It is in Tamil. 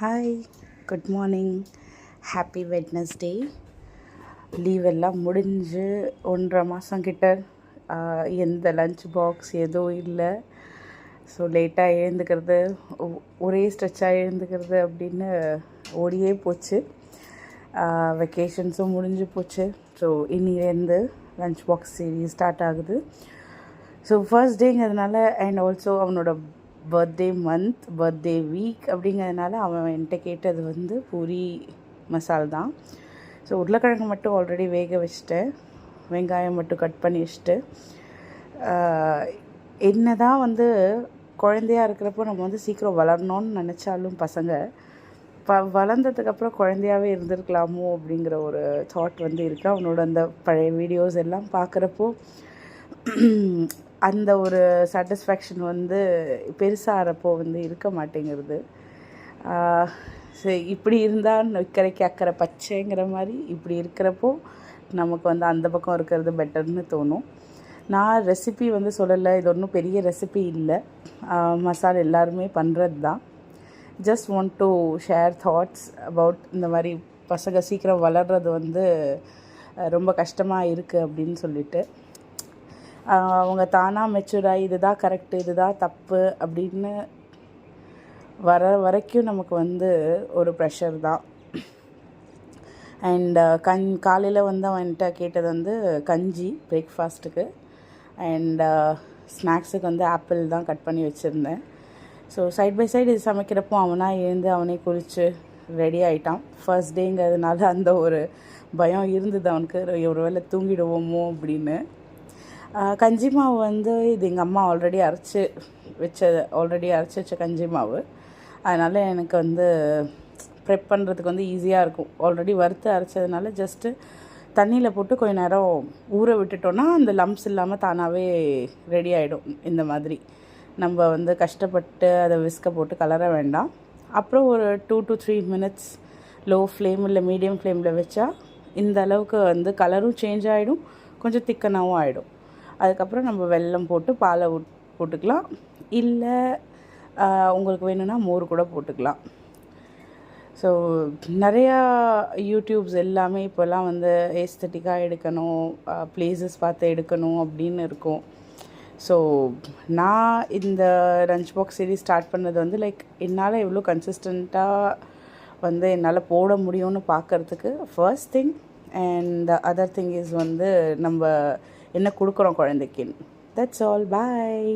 Hi, good morning, happy Wednesday. Leave எல்லாம் முடிஞ்சு 1.5 மாதம் கிட்ட எந்த லஞ்ச் பாக்ஸ் எதுவும் இல்லை. ஸோ லேட்டாக எழுந்துக்கிறது, ஒரே ஸ்ட்ரெச்சாக எழுந்துக்கிறது அப்படின்னு ஓடியே போச்சு. வெக்கேஷன்ஸும் முடிஞ்சு போச்சு. ஸோ இன்னிலேருந்து லஞ்ச் பாக்ஸ் சீரீஸ் ஸ்டார்ட் ஆகுது. ஸோ ஃபர்ஸ்ட் டேங்கிறதுனால அண்ட் ஆல்சோ அவனோட பர்த்டே வீக் அப்படிங்கிறதுனால அவன் என்கிட்ட கேட்டது வந்து பூரி மசால் தான். ஸோ உருளைக்கிழங்கு மட்டும் ஆல்ரெடி வேக வச்சுட்டேன், வெங்காயம் மட்டும் கட் பண்ணி வச்சுட்டு. என்ன தான் வந்து குழந்தையாக இருக்கிறப்போ நம்ம வந்து சீக்கிரம் வளரணும்னு நினச்சாலும் பசங்க வளர்ந்ததுக்கப்புறம் குழந்தையாகவே இருந்திருக்கலாமோ அப்படிங்கிற ஒரு தாட் வந்து இருக்குது. அவனோட அந்த பழைய வீடியோஸ் எல்லாம் பார்க்குறப்போ அந்த ஒரு சாட்டிஸ்ஃபேக்ஷன் வந்து பெருசாகிறப்போ வந்து இருக்க மாட்டேங்கிறது. இப்படி இருந்தால் இக்கரைக்கு அக்கறை பச்சைங்கிற மாதிரி இப்படி இருக்கிறப்போ நமக்கு வந்து அந்த பக்கம் இருக்கிறது பெட்டர்னு தோணும். நான் ரெசிபி வந்து சொல்லலை, இது ஒன்றும் பெரிய ரெசிபி இல்லை, மசாலா எல்லாருமே பண்ணுறது தான். Just want to share thoughts about இந்த மாதிரி பசங்க சீக்கிரம் வளர்கிறது வந்து ரொம்ப கஷ்டமாக இருக்குது அப்படின்னு சொல்லிட்டு. அவங்க தானாக மெச்சூராகி இதுதான் கரெக்டு இதுதான் தப்பு அப்படின்னு வரைக்கும் நமக்கு வந்து ஒரு ப்ரெஷர் தான். அண்ட் காலையில் வந்து அவன்கிட்ட கேட்டது வந்து கஞ்சி பிரேக்ஃபாஸ்ட்டுக்கு, அண்ட் ஸ்நாக்ஸுக்கு வந்து ஆப்பிள் தான் கட் பண்ணி வச்சுருந்தேன். ஸோ சைட் பை சைடு இது சமைக்கிறப்போ அவனாக எழுந்து அவனே குளித்து ரெடி ஆகிட்டான். ஃபர்ஸ்ட் டேங்கிறதுனால அந்த ஒரு பயம் இருந்தது அவனுக்கு, ஒரு வேளை தூங்கிடுவோமோ அப்படின்னு. கஞ்சி மாவு வந்து இது எங்கள் அம்மா ஆல்ரெடி அரைச்சி வச்ச கஞ்சி மாவு. அதனால் எனக்கு வந்து ப்ரெப் பண்ணுறதுக்கு வந்து ஈஸியாக இருக்கும். ஆல்ரெடி வறுத்து அரைச்சதுனால ஜஸ்ட்டு தண்ணியில் போட்டு கொஞ்ச நேரம் ஊற விட்டுட்டோன்னா அந்த லம்ப்ஸ் இல்லாமல் தானாகவே ரெடி ஆகிடும். இந்த மாதிரி நம்ம வந்து கஷ்டப்பட்டு அதை விஸ்க போட்டு கலர வேண்டாம். அப்புறம் ஒரு 2 to 3 minutes லோ ஃப்ளேம் இல்லை மீடியம் ஃப்ளேமில் வச்சா இந்த அளவுக்கு வந்து கலரும் சேஞ்ச் ஆகிடும், கொஞ்சம் திக்கனாகவும் ஆகிடும். அதுக்கப்புறம் நம்ம வெல்லம் போட்டு பாலை போட்டுக்கலாம், இல்லை உங்களுக்கு வேணும்னா மோர் கூட போட்டுக்கலாம். ஸோ நிறையா யூடியூப்ஸ் எல்லாமே இப்போல்லாம் வந்து ஏஸ்தட்டிக்காக எடுக்கணும், பிளேசஸ் பார்த்து எடுக்கணும் அப்படின்னு இருக்கும். ஸோ நான் இந்த லஞ்ச் பாக்ஸ் சீரீஸ் ஸ்டார்ட் பண்ணது வந்து லைக் என்னால் எவ்வளோ கன்சிஸ்டண்ட்டாக வந்து என்னால் போட முடியும்னு பார்க்குறதுக்கு first thing. And other thing is வந்து நம்ம என்ன கொடுக்குறோம் குழந்தைக்கு. That's all. பாய்.